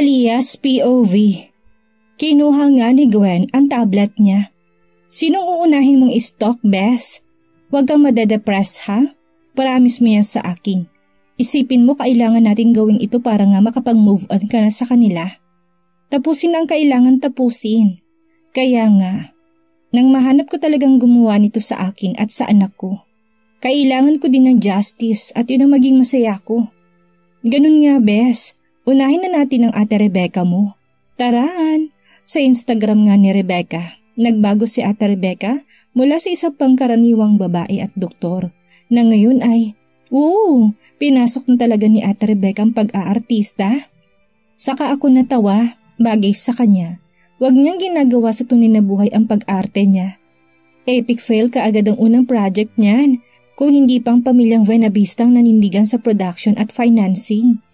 Talia's POV. Kinuha nga ni Gwen ang tablet niya. Sinong uunahin mong i-stalk, Bes? Huwag kang madedepress ha? Promise mo yan sa akin. Isipin mo kailangan natin gawin ito para nga makapag-move on ka na sa kanila. Tapusin ang kailangan tapusin. Kaya nga, nang mahanap ko talagang gumawa nito sa akin at sa anak ko. Kailangan ko din ng justice at yun ang maging masaya ko. Ganun nga, Bes. Unahin na natin ang Ate Rebecca mo. Taraan! Sa Instagram nga ni Rebecca, nagbago si Ate Rebecca mula sa isang pangkaraniwang babae at doktor na ngayon ay, pinasok na talaga ni Ate Rebecca ang pag-aartista. Saka ako natawa, bagay sa kanya. Huwag niyang ginagawa sa tunay na buhay ang pag-arte niya. Epic fail kaagad ang unang project niyan, kung hindi pang pamilyang Venabista ang nanindigan sa production at financing.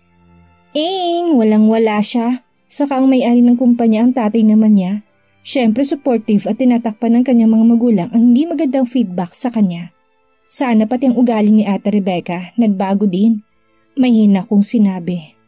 Walang-wala siya. Saka ang may-ari ng kumpanya ang tatay naman niya. Siyempre supportive at tinatakpan ng kanyang mga magulang ang hindi magandang feedback sa kanya. Sana pati ang ugali ni Ate Rebecca nagbago din. Mahina kong sinabi.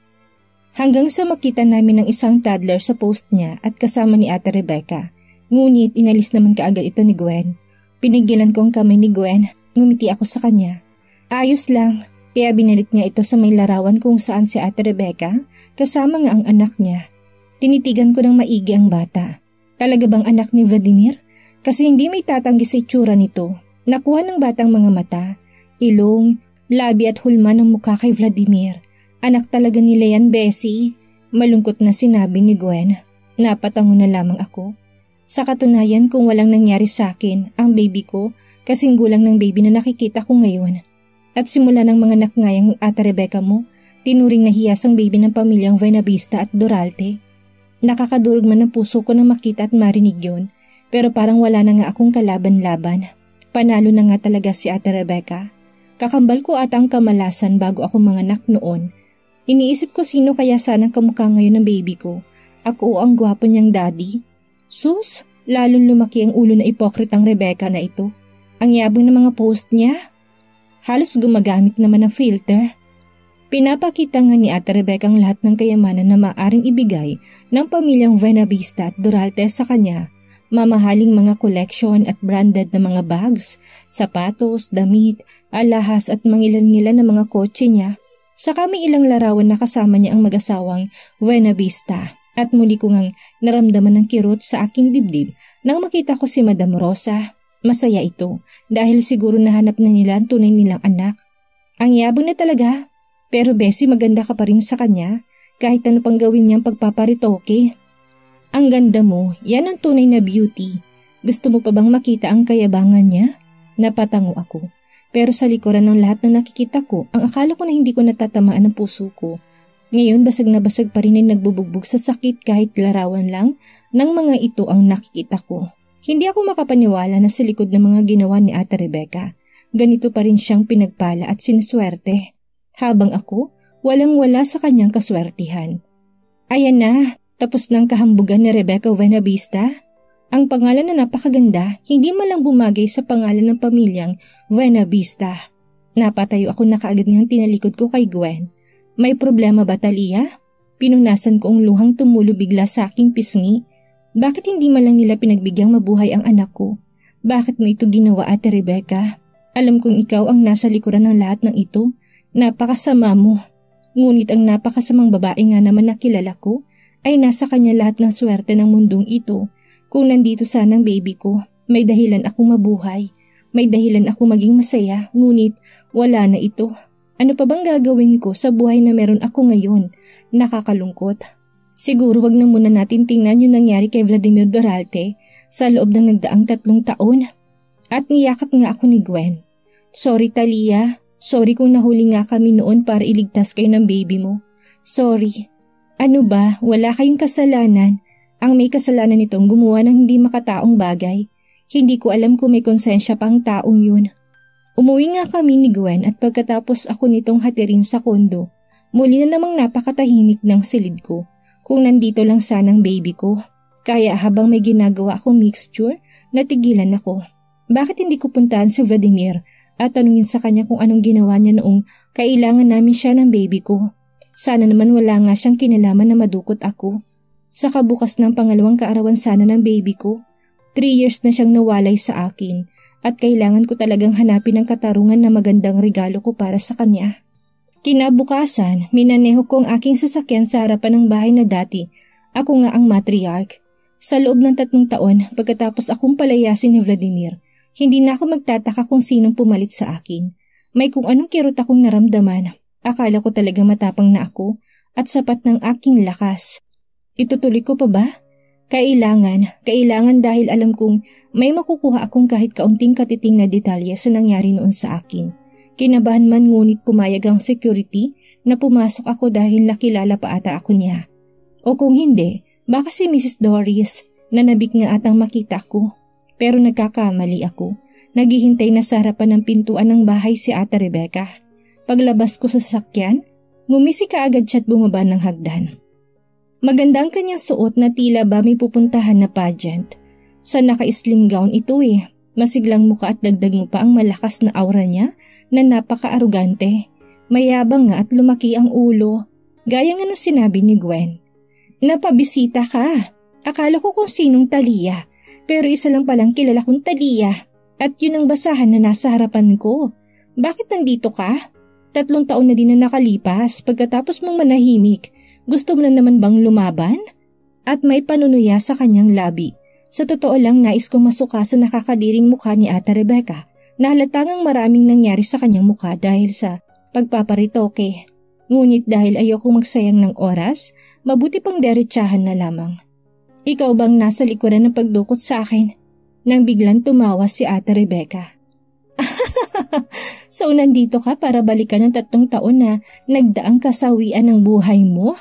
Hanggang sa makita namin ng isang toddler sa post niya at kasama ni Ate Rebecca. Ngunit inalis naman kaagad ito ni Gwen. Pinigilan ko ang kamay ni Gwen, ngumiti ako sa kanya. Ayos lang, kaya binalik niya ito sa may larawan kung saan si Ate Rebecca kasama nga ang anak niya. Tinitigan ko ng maigi ang bata. Talaga bang anak ni Vladimir? Kasi hindi may tatanggi sa itsura nito. Nakuha ng batang mga mata, ilong, labi at hulma ng mukha kay Vladimir. Anak talaga nila yan, Bessie. Malungkot na sinabi ni Gwen. Napatango na lamang ako. Sa katunayan kung walang nangyari sa akin, ang baby ko, kasing gulang ng baby na nakikita ko ngayon. At simula ng mga nakngayang Ate Rebecca mo, tinuring na hiyasang baby ng pamilyang Venabista at Doralte. Nakakadurog man ang puso ko na makita at marinig yun, pero parang wala na nga akong kalaban-laban. Panalo na nga talaga si Ate Rebecca. Kakambal ko ata ang kamalasan bago ako manganak noon. Iniisip ko sino kaya sanang kamukha ngayon ng baby ko. Ako o ang gwapo niyang daddy. Sus, lalong lumaki ang ulo na ipokritang Rebecca na ito. Ang yabang ng mga post niya. Halos gumagamit naman ng filter. Pinapakita nga ni Ate Rebecca ang lahat ng kayamanan na maaaring ibigay ng pamilyang Venabista at Doralte sa kanya. Mamahaling mga collection at branded na mga bags, sapatos, damit, alahas at mangilan-ngilan na mga kotse niya. Saka may ilang larawan na kasama niya ang mag-asawang Venabista at muli ko ngang naramdaman ng kirot sa aking dibdib nang makita ko si Madam Rosa. Masaya ito dahil siguro nahanap na nila ang tunay nilang anak. Ang yabang na talaga, pero Bessie maganda ka pa rin sa kanya kahit ano pang gawin niyang pagpaparitoke. Ang ganda mo, yan ang tunay na beauty. Gusto mo pa bang makita ang kayabangan niya? Napatango ako. Pero sa likuran ng lahat na nakikita ko, ang akala ko na hindi ko natatamaan ang puso ko. Ngayon basag na basag pa rin ay nagbubugbog sa sakit kahit larawan lang ng mga ito ang nakikita ko. Hindi ako makapaniwala na sa likod ng mga ginawa ni Ate Rebecca, ganito pa rin siyang pinagpala at sinuswerte. Habang ako, walang-wala sa kanyang kaswertihan. Ayan na, tapos ng kahambugan ni Rebecca Venabista. Ang pangalan na napakaganda, hindi man lang bumagay sa pangalan ng pamilyang Venabista. Napatayo ako na kaagad niyang tinalikod ko kay Gwen. May problema ba, Talia? Pinunasan ko ang luhang tumulo bigla sa aking pisngi. Bakit hindi man lang nila pinagbigyan mabuhay ang anak ko? Bakit mo ito ginawa, Ate Rebecca? Alam kong ikaw ang nasa likuran ng lahat ng ito. Napakasama mo. Ngunit ang napakasamang babae nga naman na kilala ko ay nasa kanya lahat ng swerte ng mundong ito. Kung nandito sana ang baby ko, may dahilan akong mabuhay. May dahilan akong maging masaya, ngunit wala na ito. Ano pa bang gagawin ko sa buhay na meron ako ngayon? Nakakalungkot. Siguro wag na muna natin tingnan yung nangyari kay Vladimir Doralte sa loob ng nagdaang 3 taon. At niyakap nga ako ni Gwen. Sorry, Talia. Sorry kung nahuli nga kami noon para iligtas kayo ng baby mo. Sorry. Ano ba? Wala kayong kasalanan. Ang may kasalanan nitong gumawa ng hindi makataong bagay. Hindi ko alam kung may konsensya pa ang taong yun. Umuwi nga kami ni Gwen at pagkatapos ako nitong hatirin sa kondo, muli na namang napakatahimik ng silid ko. Kung nandito lang sanang baby ko. Kaya habang may ginagawa akong mixture, natigilan ako. Bakit hindi ko puntahan si Vladimir at tanungin sa kanya kung anong ginawa niya noong kailangan namin siya ng baby ko? Sana naman wala nga siyang kinalaman na madukot ako. Sa kabukas ng pangalawang kaarawan sana ng baby ko, 3 years na siyang nawalay sa akin at kailangan ko talagang hanapin ang katarungan na magandang regalo ko para sa kanya. Kinabukasan, minaneho ko ang aking sasakyan sa harapan ng bahay na dati. Ako nga ang matriarch. Sa loob ng 3 taon, pagkatapos akong palayasin ni Vladimir, hindi na ako magtataka kung sinong pumalit sa akin. May kung anong kirot akong naramdaman. Akala ko talaga matapang na ako at sapat ng aking lakas. Itutuloy ko pa ba? Kailangan dahil alam kong may makukuha akong kahit kaunting katiting na detalye sa nangyari noon sa akin. Kinabahan man ngunit pumayag ang security na pumasok ako dahil nakilala pa ata ako niya. O kung hindi, baka si Mrs. Doris na nabik nga atang makita ko. Pero nagkakamali ako. Naghihintay na sa harapan ng pintuan ng bahay si Ate Rebecca. Paglabas ko sa sasakyan, ngumisi kaagad siya at bumaba ng hagdan. Maganda ang kanyang suot na tila ba may pupuntahan na pageant. Sa naka-slim gown ito Masiglang muka at dagdag mo pa ang malakas na aura niya na napaka-arugante. Mayabang nga at lumaki ang ulo. Gaya nga ng sinabi ni Gwen. Napabisita ka. Akala ko kung sinong Talia. Pero isa lang palang kilala kong Talia. At yun ang basahan na nasa harapan ko. Bakit nandito ka? 3 taon na din na nakalipas pagkatapos mong manahimik. Gusto mo na naman bang lumaban? At may panunuya sa kanyang labi. Sa totoo lang nais kong masuka sa nakakadiring mukha ni Ate Rebecca na halatangang maraming nangyari sa kanyang mukha dahil sa pagpaparitoke. Ngunit dahil ayoko magsayang ng oras, mabuti pang diretsahan na lamang. Ikaw bang nasa likuran ng pagdukot sa akin? Nang biglang tumawa si Ate Rebecca. So nandito ka para balikan ng 3 taon na nagdaang kasawian ng buhay mo?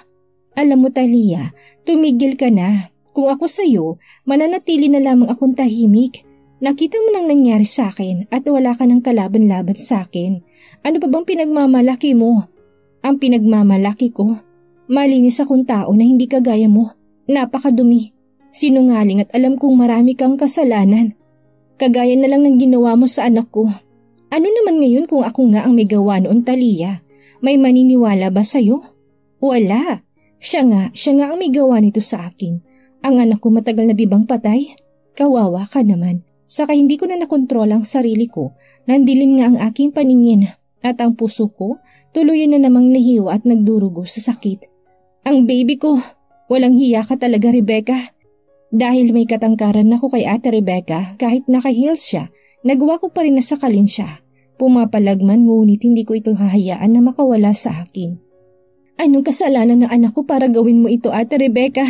Alam mo Talia, tumigil ka na. Kung ako sa'yo, mananatili na lamang akong tahimik. Nakita mo nang nangyari sa akin at wala ka ng kalaban-laban sa akin. Ano pa bang pinagmamalaki mo? Ang pinagmamalaki ko, malinis akong tao na hindi kagaya mo. Napakadumi, sinungaling at alam kong marami kang kasalanan. Kagaya na lang ng ginawa mo sa anak ko. Ano naman ngayon kung ako nga ang may gawa noon Talia? May maniniwala ba sa'yo? Wala. Siya nga ang may gawa nito sa akin. Ang anak ko matagal na dibang patay. Kawawa ka naman. Saka hindi ko na nakontrol ang sarili ko. Nandilim nga ang aking paningin at ang puso ko tuluyan na namang nahiwa at nagdurugo sa sakit. Ang baby ko, walang hiya ka talaga Rebecca. Dahil may katangkaran ako kay Ate Rebecca kahit naka-heels siya, nagawa ko pa rin na sakalin siya. Pumapalagman ngunit hindi ko ito hahayaan na makawala sa akin. Anong kasalanan ng anak ko para gawin mo ito Ate Rebecca?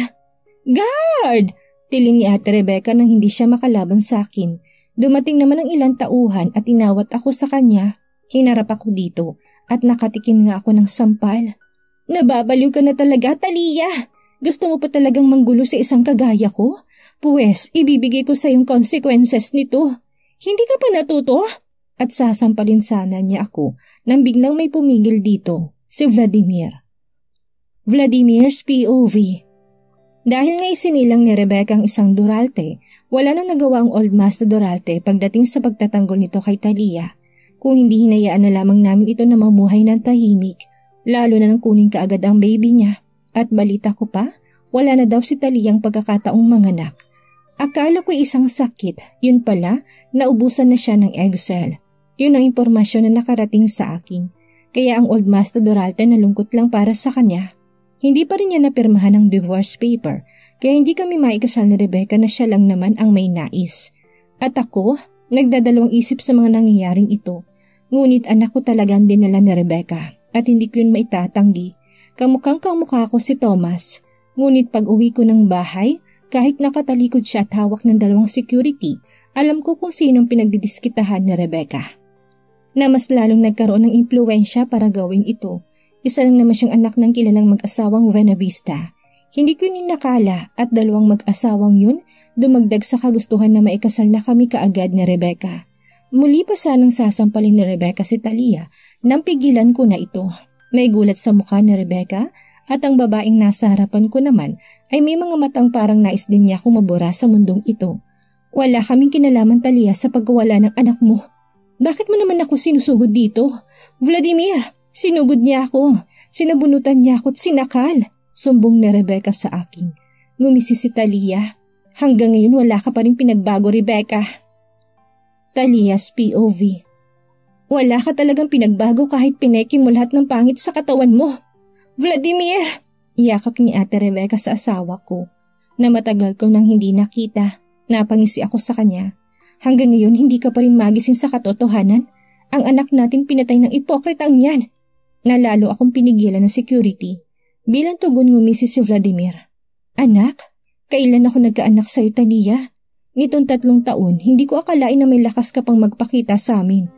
Guard! Tiling ni Ate Rebecca nang hindi siya makalaban sa akin. Dumating naman ang ilang tauhan at inawat ako sa kanya. Hinarap ako dito at nakatikim nga ako ng sampal. Nababaliw ka na talaga, Talia! Gusto mo pa talagang manggulo sa isang kagaya ko? Pues, ibibigay ko sa iyong consequences nito. Hindi ka pa natuto? At sasampalin sana niya ako nang biglang may pumigil dito, si Vladimir. Vladimir's POV. Dahil nga isinilang ni Rebecca ang isang Duralte, wala na nagawa ang Old Master Duralte pagdating sa pagtatanggol nito kay Talia. Kung hindi hinayaan na lamang namin ito na mamuhay ng tahimik, lalo na nang kunin kaagad ang baby niya. At balita ko pa, wala na daw si Taliang pagkakataong manganak. Akala ko isang sakit, yun pala, naubusan na siya ng egg cell. Yun ang impormasyon na nakarating sa akin. Kaya ang Old Master Duralte nalungkot lang para sa kanya. Hindi pa rin niya napirmahan ang divorce paper, kaya hindi kami maikasal ni Rebecca na siya lang naman ang may nais. At ako, nagdadalawang isip sa mga nangyayaring ito. Ngunit anak ko talagang dinala ni Rebecca at hindi ko yun maitatanggi. Kamukhang-kamukha ko si Thomas. Ngunit pag uwi ko ng bahay, kahit nakatalikod siya at hawak ng 2 security, alam ko kung sinong pinagdidiskitahan ni Rebecca. Na mas lalong nagkaroon ng impluensya para gawin ito. Isa lang naman siyang anak ng kilalang mag-asawang Buenavista. Hindi ko yun nakala at 2 mag-asawang yun dumagdag sa kagustuhan na maikasal na kami kaagad ni Rebecca. Muli pa sanang sasampalin ni Rebecca si Talia nang pigilan ko na ito. May gulat sa mukha ni Rebecca at ang babaeng nasa harapan ko naman ay may mga matang parang nais din niya akong mabura sa mundong ito. Wala kaming kinalaman Talia sa pagkawala ng anak mo. Bakit mo naman ako sinusugod dito? Vladimir, Sinugod niya ako, sinabunutan niya ako at sinakal. Sumbong ni Rebecca sa akin. Ngumisi si Talia. Hanggang ngayon wala ka pa rin pinagbago, Rebecca. Talia's POV. Wala ka talagang pinagbago kahit pineki mo lahat ng pangit sa katawan mo. Vladimir! Iyakap ni Ate Rebecca sa asawa ko na matagal ko nang hindi nakita. Napangisi ako sa kanya. Hanggang ngayon hindi ka pa rin magising sa katotohanan. Ang anak natin pinatay ng ipokritang yan. Nalalo akong pinigilan ng security. Bilang tugon ngumisi si Vladimir. Anak, kailan ako nagkaanak sa'yo, Talia? Nitong 3 taon, hindi ko akalain na may lakas ka pang magpakita sa amin.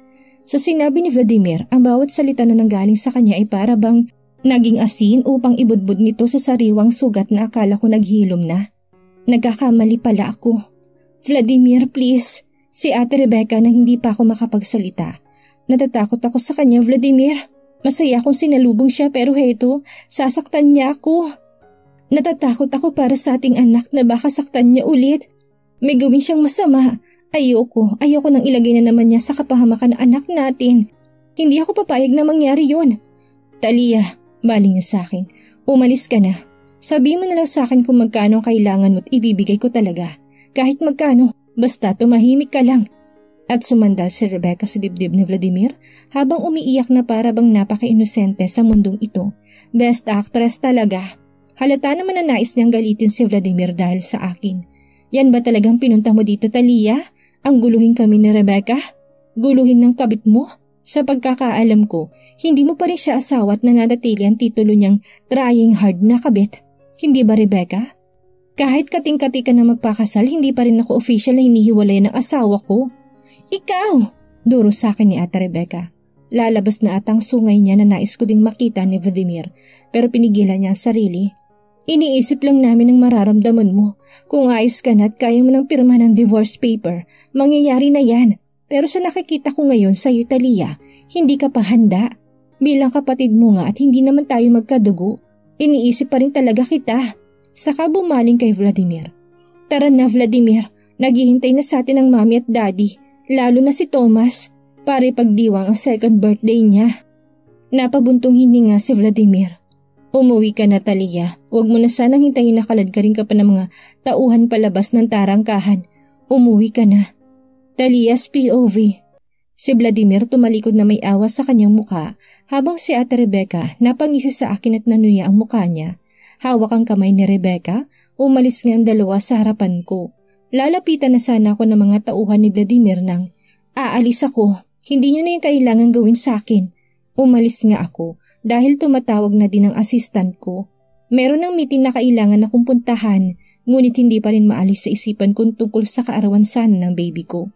Sa sinabi ni Vladimir, ang bawat salita na nanggaling sa kanya ay para bang naging asin upang ibudbud nito sa sariwang sugat na akala ko naghilom na. Nagkakamali pala ako. Vladimir, please. Si Ate Rebecca nang hindi pa ako makapagsalita. Natatakot ako sa kanya, Vladimir. Masaya akong sinalubong siya pero heto, sasaktan niya ako. Natatakot ako para sa ating anak na baka saktan niya ulit. May gawin siyang masama. Ayoko nang ilagay na naman niya sa kapahamakan ng anak natin. Hindi ako papayag na mangyari yun. Talia, baling niya sa akin, umalis ka na. Sabi mo na lang sa akin kung magkano ang kailangan mo at ibibigay ko talaga. Kahit magkano, basta tumahimik ka lang. At sumandal si Rebecca sa dibdib ni Vladimir habang umiiyak na para bang napaka-inosente sa mundong ito. Best actress talaga. Halata naman na nais niyang galitin si Vladimir dahil sa akin. Yan ba talagang pinunta mo dito, Talia? Ang guluhin kami ni Rebecca? Guluhin ng kabit mo? Sa pagkakaalam ko, hindi mo pa rin siya asawa at nananatili ang titulo niyang trying hard na kabit. Hindi ba, Rebecca? Kahit kating-kati ka na magpakasal, hindi pa rin ako official na hinihiwalay ng asawa ko. Ikaw! Duro sa akin ni Ate Rebecca. Lalabas na atang sungay niya na nais ko ding makita ni Vladimir pero pinigilan niya ang sarili. Iniisip lang namin ang mararamdaman mo. Kung ayos ka na at kaya mo nang pirma ng divorce paper, mangyayari na yan. Pero sa nakikita ko ngayon sa iyo, Talia, hindi ka pa handa. Bilang kapatid mo nga at hindi naman tayo magkadugo, iniisip pa rin talaga kita. Saka bumaling kay Vladimir. Tara na, Vladimir, naghihintay na sa atin ang mami at daddy. Lalo na si Thomas, para ipagdiwang ang 2nd birthday niya. Napabuntong hininga si Vladimir. Umuwi ka na, Talia. Huwag mo na sanang hintayin na kaladkarin ka pa ng mga tauhan palabas ng tarangkahan. Umuwi ka na. Talia's POV. Si Vladimir tumalikod na may awa sa kanyang muka habang si Ate Rebecca napangisi sa akin at nanuya ang muka niya. Hawak ang kamay ni Rebecca, umalis nga ang dalawa sa harapan ko. Lalapitan na sana ako ng mga tauhan ni Vladimir nang aalis ako. Hindi niyo na yung kailangan gawin sa akin. Umalis nga ako dahil tumatawag na din ang assistant ko. Meron ng meeting na kailangan akong puntahan ngunit hindi pa rin maalis sa isipan kung tungkol sa kaarawan sana ng baby ko.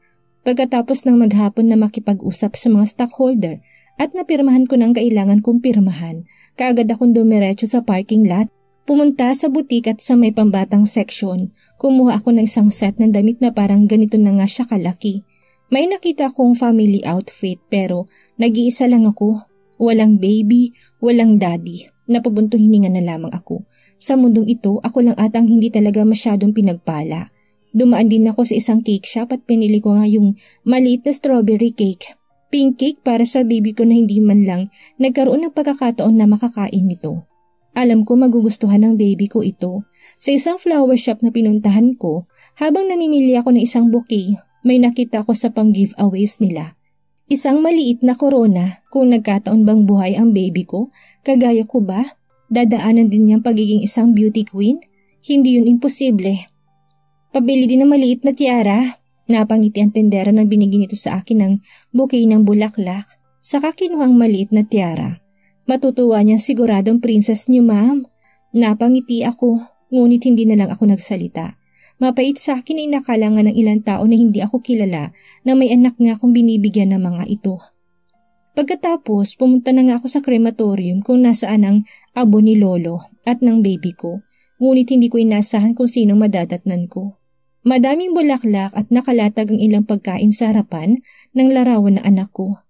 Pagkatapos ng maghapon na makipag-usap sa mga stockholder at napirmahan ko ng kailangan kong pirmahan, kaagad akong dumiretso sa parking lot. Pumunta sa butik at sa may pambatang section, kumuha ako ng isang set ng damit na parang ganito na nga siya kalaki. May nakita akong family outfit pero nag-iisa lang ako. Walang baby, walang daddy. Napabuntong hininga na lamang ako. Sa mundong ito, ako lang atang hindi talaga masyadong pinagpala. Dumaan din ako sa isang cake shop at pinili ko nga yung maliit na strawberry cake. Pink cake para sa baby ko na hindi man lang nagkaroon ng pagkakataon na makakain nito. Alam ko magugustuhan ng baby ko ito. Sa isang flower shop na pinuntahan ko, habang namimili ako ng isang bouquet, may nakita ko sa pang-giveaways nila. Isang maliit na corona, kung nagkataon bang buhay ang baby ko, kagaya ko ba? Dadaanan din niyang pagiging isang beauty queen? Hindi yun imposible. Pabili din ng maliit na tiara. Napangiti ang tendera nang binigyan ito sa akin ng bouquet ng bulaklak. Saka kinuha ang maliit na tiara. Matutuwa niyang siguradong princess niyo, ma'am. Napangiti ako, ngunit hindi na lang ako nagsalita. Mapait sa akin ay nakalangan ng ilang tao na hindi ako kilala na may anak nga akong binibigyan ng mga ito. Pagkatapos, pumunta na nga ako sa crematorium kung nasaan ang abo ni Lolo at ng baby ko. Ngunit hindi ko inasahan kung sino madadatnan ko. Madaming bulaklak at nakalatag ang ilang pagkain sa harapan ng larawan na anak ko.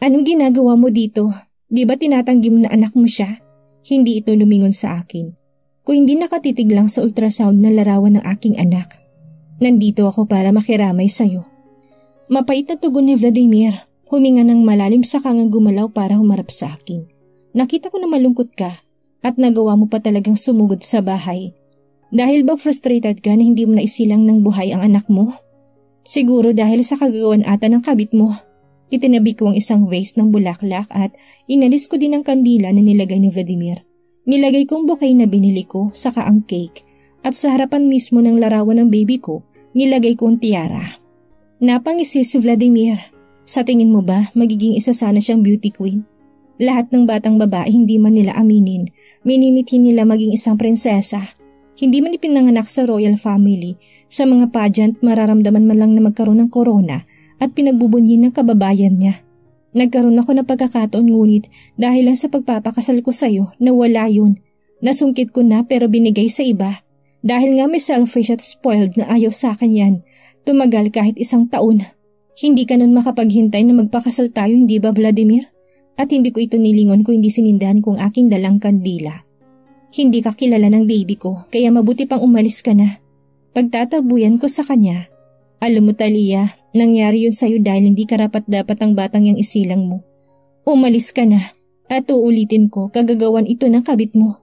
Anong ginagawa mo dito? Di ba tinatanggi mo na anak mo siya? Hindi ito lumingon sa akin. Kung hindi nakatitig lang sa ultrasound na larawan ng aking anak. Nandito ako para makiramay sa'yo. Mapait na tugon ni Vladimir. Huminga ng malalim sa kangang gumalaw para humarap sa akin. Nakita ko na malungkot ka at nagawa mo pa talagang sumugod sa bahay. Dahil ba frustrated ka na hindi mo na isilang ng buhay ang anak mo? Siguro dahil sa kagagawan ata ng kabit mo. Itinabi ko ang isang vase ng bulaklak at inalis ko din ang kandila na nilagay ni Vladimir. Nilagay kong bouquet na binili ko, saka ang cake, at sa harapan mismo ng larawan ng baby ko, nilagay ko ang tiara. Napangisi si Vladimir. Sa tingin mo ba magiging isa sana siyang beauty queen? Lahat ng batang babae hindi man nila aminin, minimitin nila maging isang prinsesa. Hindi man ipinanganak sa royal family, sa mga pageant mararamdaman man lang na magkaroon ng corona at pinagbubunyin ng kababayan niya. Nagkaroon ako ng pagkakataon ngunit dahil lang sa pagpapakasal ko sa'yo na wala yun. Nasungkit ko na pero binigay sa iba. Dahil nga may selfish at spoiled na ayaw sa akin yan. Tumagal kahit 1 taon. Hindi ka nun makapaghintay na magpakasal tayo, hindi ba Vladimir? At hindi ko ito nilingon kung hindi sinindahan kong aking dalang kandila. Hindi ka kilala ng baby ko kaya mabuti pang umalis ka na. Pagtatabuyan ko sa kanya. Alam mo Talia, nangyari yun sa'yo dahil hindi karapat-dapat ang batang yang isilang mo. Umalis ka na at uulitin ko kagagawan ito ng kabit mo.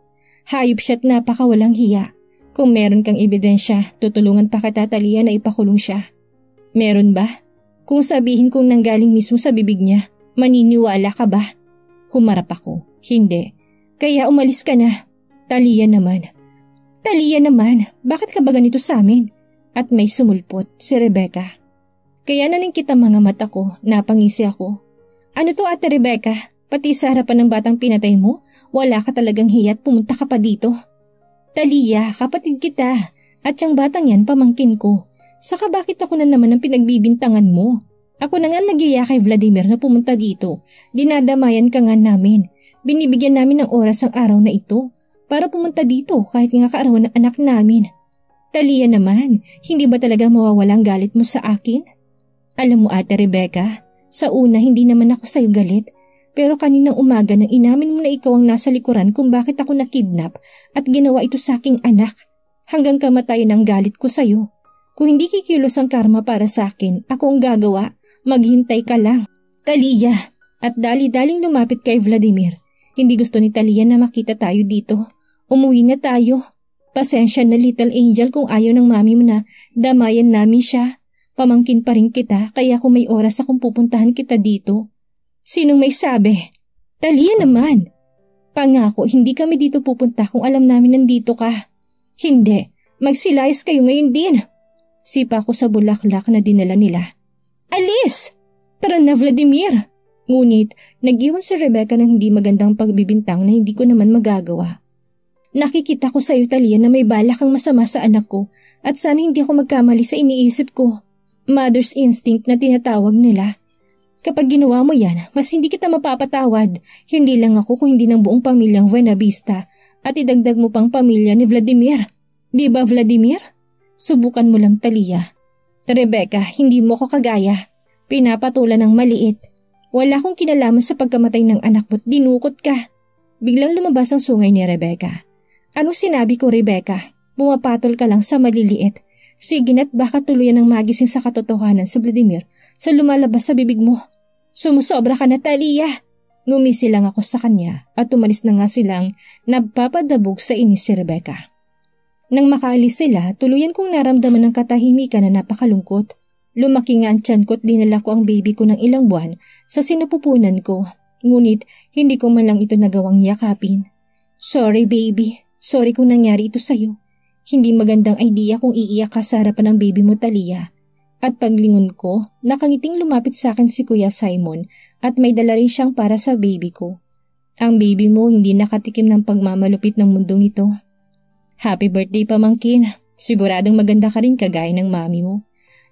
Hayop siya't napakawalang hiya. Kung meron kang ebidensya, tutulungan pa kita Talia na ipakulong siya. Meron ba? Kung sabihin kong nanggaling mismo sa bibig niya, maniniwala ka ba? Humarap ako. Hindi. Kaya umalis ka na. Talia naman. Talia naman, bakit ka ba ganito sa amin? At may sumulpot si Rebecca. Kaya naningkit ang mga mata ko, napangisi ako. Ano to Ate Rebecca? Pati sa harapan ng batang pinatay mo, wala ka talagang hiya at pumunta ka pa dito. Talia, kapatid kita. At yung batang yan pamangkin ko. Saka bakit ako na naman ang pinagbibintangan mo? Ako na nga nagyaya kay Vladimir na pumunta dito. Dinadamayan ka nga namin. Binibigyan namin ng oras ang araw na ito para pumunta dito kahit nga kaarawan ng anak namin. Talia naman, hindi ba talaga mawawala ang galit mo sa akin? Alam mo Ate Rebecca, sa una hindi naman ako sa'yo galit. Pero kaninang umaga nang inamin mo na ikaw ang nasa likuran kung bakit ako nakidnap at ginawa ito sa aking anak. Hanggang kamatayan ang galit ko sa'yo. Kung hindi kikilos ang karma para sa akin, ako ang gagawa. Maghintay ka lang. Talia, at dali-daling lumapit kay Vladimir. Hindi gusto ni Talia na makita tayo dito. Umuwi na tayo. Pasensya na little angel kung ayaw ng mami mo na damayan namin siya. Pamangkin pa rin kita kaya kung may oras akong pupuntahan kita dito. Sinong may sabi? Talia naman. Pangako hindi kami dito pupunta kung alam namin nandito ka. Hindi, magsilayas kayo ngayon din. Sipa ko sa bulaklak na dinala nila. Alis! Tara na Vladimir! Ngunit nag-iwan si Rebecca ng hindi magandang pagbibintang na hindi ko naman magagawa. Nakikita ko sa iyo Talia na may balak kang masama sa anak ko at sana hindi ako magkamali sa iniisip ko. Mother's instinct na tinatawag nila. Kapag ginawa mo yan, mas hindi kita mapapatawad. Hindi lang ako kung hindi ng buong pamilyang Buenavista at idagdag mo pang pamilya ni Vladimir. Di ba Vladimir? Subukan mo lang Talia. Rebecca, hindi mo ko kagaya. Pinapatulan ng maliit. Wala akong kinalaman sa pagkamatay ng anak mo't dinukot ka. Biglang lumabas ang sungay ni Rebecca. Anong sinabi ko Rebecca? Pumapatol ka lang sa maliliit. Sige na't baka tuluyan ng magising sa katotohanan sa Vladimir sa lumalabas sa bibig mo. Sumusobra ka na Talia. Ngumisi lang ako sa kanya at umalis na nga silang nagpapadabog sa inis si Rebecca. Nang makaalis sila, tuluyan kong naramdaman ng katahimikan na napakalungkot. Lumaki nga ang tiyan ko't dinala ko ang baby ko ng ilang buwan sa sinapupunan ko. Ngunit hindi ko man lang ito nagawang yakapin. Sorry baby, sorry kung nangyari ito sa'yo. Hindi magandang idea kung iiyak ka sa harapan ng baby mo Talia. At paglingon ko, nakangiting lumapit sa akin si Kuya Simon at may dala rin siyang para sa baby ko. Ang baby mo hindi nakatikim ng pagmamalupit ng mundong ito. Happy birthday pamangkin, siguradong maganda ka rin kagaya ng mami mo.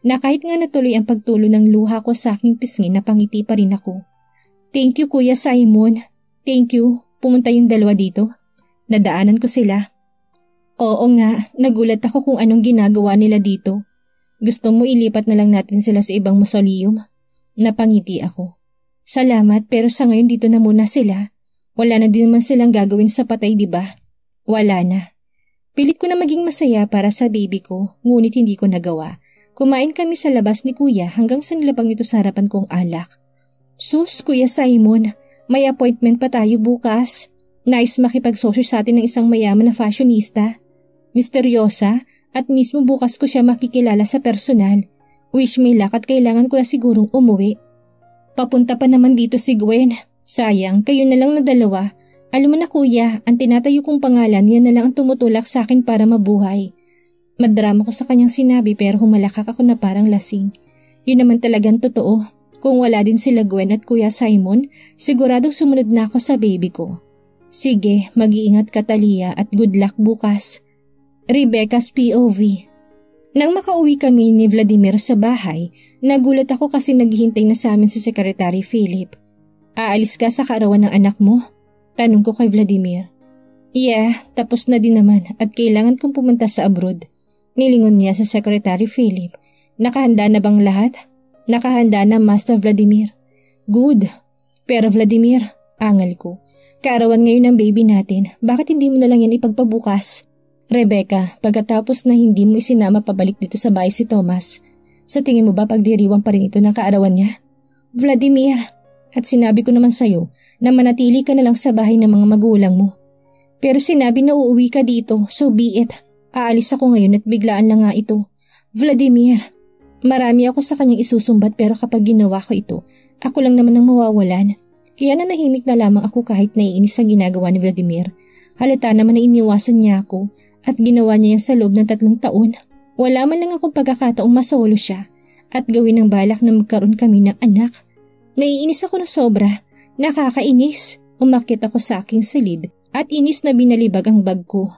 Na kahit nga natuloy ang pagtulo ng luha ko sa aking pisngi napangiti pa rin ako. Thank you Kuya Simon, thank you, pumunta yung dalawa dito. Nadaanan ko sila. Oo nga, nagulat ako kung anong ginagawa nila dito. Gusto mo ilipat na lang natin sila sa ibang mausoleum? Napangiti ako. Salamat pero sa ngayon dito na muna sila. Wala na din naman silang gagawin sa patay diba? Wala na. Pilit ko na maging masaya para sa baby ko, ngunit hindi ko nagawa. Kumain kami sa labas ni Kuya hanggang sa nilabang ito sa harapan kong alak. Sus, Kuya Simon, may appointment pa tayo bukas. Nice makipagsosyo sa atin ng isang mayaman na fashionista. Misteryosa at mismo bukas ko siya makikilala sa personal. Wish me luck at kailangan ko na sigurong umuwi. Papunta pa naman dito si Gwen. Sayang, kayo na lang na dalawa. Alam mo na kuya, ang tinatayo kong pangalan yan na lang ang tumutulak sa akin para mabuhay. Madrama ko sa kanyang sinabi pero humalakak ako na parang lasing. Yun naman talagang totoo. Kung wala din sila Gwen at Kuya Simon, siguradong sumunod na ako sa baby ko. Sige, mag-iingat ka Talia at good luck bukas. Rebecca's POV. Nang makauwi kami ni Vladimir sa bahay, nagulat ako kasi naghihintay na sa amin si Secretary Philip. Aalis ka sa kaarawan ng anak mo? Tanong ko kay Vladimir. Yeah, tapos na din naman at kailangan kong pumunta sa abroad. Nilingon niya sa Secretary Philip. Nakahanda na bang lahat? Nakahanda na, Master Vladimir. Good. Pero Vladimir, angal ko. Kaarawan ngayon ng baby natin, bakit hindi mo na lang yan ipagpabukas? Rebecca, pagkatapos na hindi mo isinama pabalik dito sa bahay si Thomas, sa tingin mo ba pagdiriwang pa rin ito ng kaarawan niya? Vladimir, at sinabi ko naman sa'yo na manatili ka na lang sa bahay ng mga magulang mo. Pero sinabi na uuwi ka dito, so be it. Aalis ako ngayon at biglaan lang nga ito. Vladimir, marami ako sa kanyang isusumbat pero kapag ginawa ko ito, ako lang naman ang mawawalan. Kaya nanahimik na lamang ako kahit naiinis ang ginagawa ni Vladimir. Halata naman na iniwasan niya ako at ginawa niya yan sa loob ng 3 taon. Wala man lang akong pagkakataong masolo siya at gawin ng balak na magkaroon kami ng anak. Naiinis ako na sobra. Nakakainis. Umakyat ako sa aking silid at inis na binalibag ang bag ko.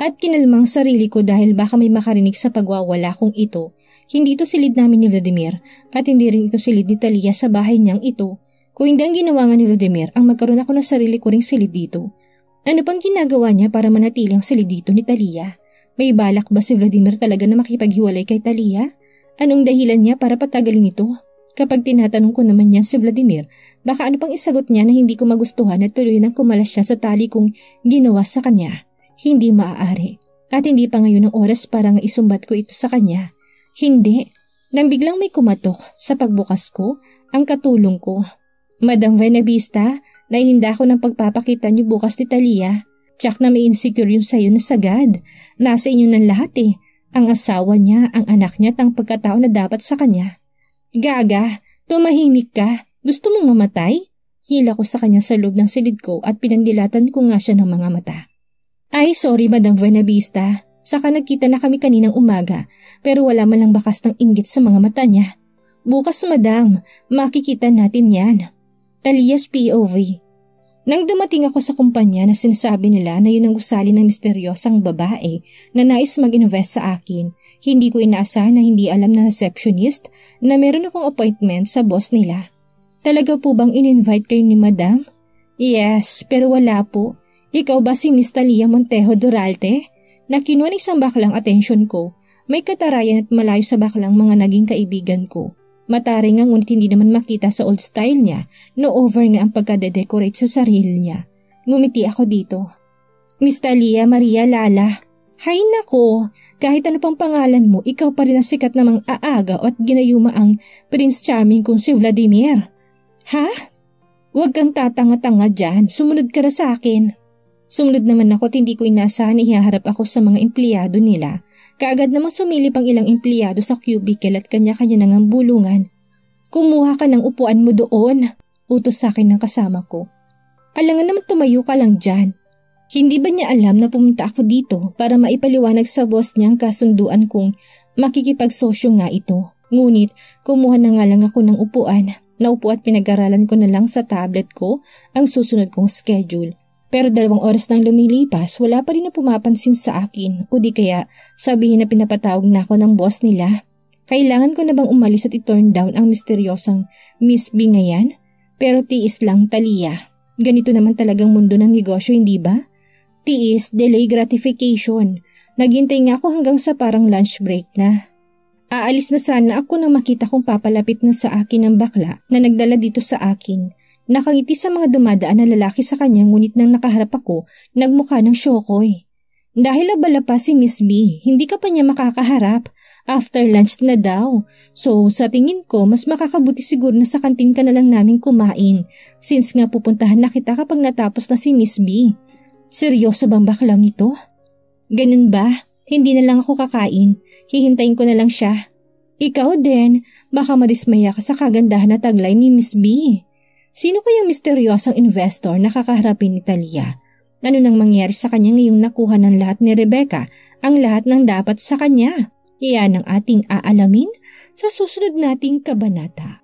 At kinalmang sarili ko dahil baka may makarinig sa pagwawala kong ito. Hindi ito silid namin ni Vladimir at hindi rin ito silid ni Talia sa bahay niyang ito. Kung hindi ang ginawa nga ni Vladimir ang magkaroon ako ng sarili ko ring silid dito. Ano pang ginagawa niya para manatili ang silid dito ni Talia? May balak ba si Vladimir talaga na makipaghiwalay kay Talia? Anong dahilan niya para patagalin ito? Kapag tinatanong ko naman niya si Vladimir, baka ano pang isagot niya na hindi ko magustuhan at tuloy nang kumalas siya sa tali kong ginawa sa kanya. Hindi maaari. At hindi pa ngayon ang oras para nga isumbat ko ito sa kanya. Hindi. Nang biglang may kumatok sa pagbukas ko, ang katulong ko. Madam Buenavista, nahihinda ko ng pagpapakita niyo bukas ni Talia. Tsak na may insecure yun sa'yo na sagad. Nasa inyo ng lahat eh. Ang asawa niya, ang anak niya at ang pagkatao na dapat sa kanya. Gaga, tumahimik ka. Gusto mong mamatay? Hila ko sa kanya sa loob ng silid ko at pinandilatan ko nga siya ng mga mata. Ay, sorry Madam Buenavista. Saka nagkita na kami kaninang umaga pero wala man lang bakas ng inggit sa mga mata niya. Bukas Madam, makikita natin yan. Talia's POV. Nang dumating ako sa kumpanya na sinasabi nila na yun ang gusali ng misteryosang babae na nais mag-invest sa akin, hindi ko inaasahan na hindi alam ng receptionist na meron akong appointment sa boss nila. Talaga po bang in-invite kayo ni Madam? Yes, pero wala po. Ikaw ba si Miss Talia Montejo Duralte? Na kinuha ng isang baklang atensyon ko. May katarayan at malayo sa baklang mga naging kaibigan ko. Mataray nga ngunit hindi naman makita sa old style niya, no over nga ang pagkade-decorate sa sarili niya. Ngumiti ako dito. Miss Talia Maria Lala. Hay nako, kahit ano pang pangalan mo, ikaw pa rin ang sikat namang aaga at ginayuma ang Prince Charming kong si Vladimir. Ha? Huwag kang tatanga-tanga dyan, sumunod ka na sa akin. Sumunod naman ako at hindi ko inaasahan na ihaharap ako sa mga empleyado nila. Kaagad namang sumilip ang ilang empleyado sa cubicle at kanya-kanya nang ang bulungan. Kumuha ka ng upuan mo doon, utos sa akin ng kasama ko. Alangan naman tumayo ka lang dyan. Hindi ba niya alam na pumunta ako dito para maipaliwanag sa boss niya ang kasunduan kong makikipagsosyo nga ito. Ngunit kumuha na nga lang ako ng upuan. Naupo at pinag-aralan ko na lang sa tablet ko ang susunod kong schedule. Pero 2 oras nang lumilipas, wala pa rin na pumapansin sa akin o di kaya sabihin na pinapatawag na ako ng boss nila. Kailangan ko na bang umalis at i-turn down ang misteryosang Miss B ngayon? Pero tiis lang Talia. Ganito naman talagang mundo ng negosyo, hindi ba? Tiis, delay gratification. Naghintay nga ako hanggang sa parang lunch break na. Aalis na sana ako nang makita kong papalapit na sa akin ng bakla na nagdala dito sa akin. Nakangiti sa mga dumadaan na lalaki sa kanya ngunit nang nakaharap ako, nagmukha ng syokoy. Dahil abala pa si Miss B, hindi ka pa niya makakaharap. After lunch na daw. So sa tingin ko mas makakabuti siguro na sa kantin ka na lang namin kumain since nga pupuntahan na kita kapag natapos na si Miss B. Seryoso bang baklang ito? Ganun ba? Hindi na lang ako kakain. Hihintayin ko na lang siya. Ikaw din, baka madismaya ka sa kagandahan na taglay ni Miss B. Sino kayang misteryosang investor na kakaharapin ni Talia? Ano nang mangyari sa kanya ngayong nakuha ng lahat ni Rebecca ang lahat ng dapat sa kanya? Iyan ang ating aalamin sa susunod nating kabanata.